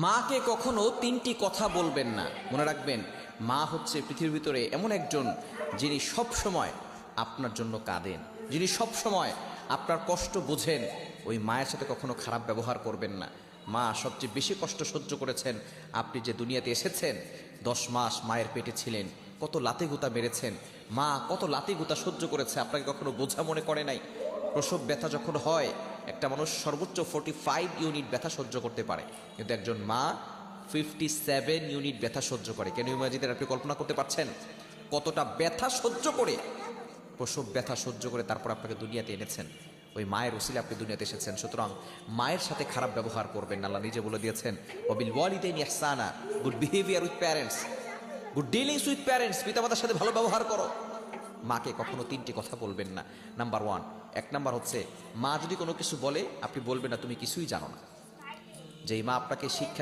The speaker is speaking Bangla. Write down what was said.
মাকে কখনো তিনটি কথা বলবেন না। মনে রাখবেন, মা হচ্ছে পৃথিবীর ভিতরে এমন একজন যিনি সব সময় আপনার জন্য কাঁদেন, যিনি সব সময় আপনার কষ্ট বোঝেন। ওই মায়ের সাথে কখনো খারাপ ব্যবহার করবেন না। মা সবচেয়ে বেশি কষ্ট সহ্য করেছেন। আপনি যে দুনিয়াতে এসেছেন, 10 মাস মায়ের পেটে ছিলেন, কত লাতে গুতা মেরেছেন, মা কত লাতে গুতা সহ্য করেছে, আপনাকে কখনো বোঝা মনে করে নাই। প্রসব ব্যথা যখন হয়, একটা মানুষ সর্বোচ্চ 45 ইউনিট ব্যথা সহ্য করতে পারে, কিন্তু একজন মা 57 ইউনিট ব্যথা সহ্য করে। কেন ইমাজিদের আপনি কল্পনা করতে পারছেন কতটা ব্যথা সহ্য করে, প্রসব ব্যথা সহ্য করে তারপর আপনাকে দুনিয়াতে এনেছেন। ওই মায়ের উসিলে আপনি দুনিয়াতে এসেছেন। সুতরাং মায়ের সাথে খারাপ ব্যবহার করবেন না। আল্লাহ নিজে বলে দিয়েছেন, ওয়াবিল ওয়ালিদাইনি ইহসানা, good behaviour with parents, good dealings with parents, পিতামাতার সাথে ভালো ব্যবহার করো। মাকে কখনো তিনটি কথা বলবেন না। নাম্বার 1, 1 নাম্বার হচ্ছে, মা যদি কোনো কিছু বলে আপনি বলবেন না তুমি কিছুই জানো না। যেই মা আপনাকে শিক্ষা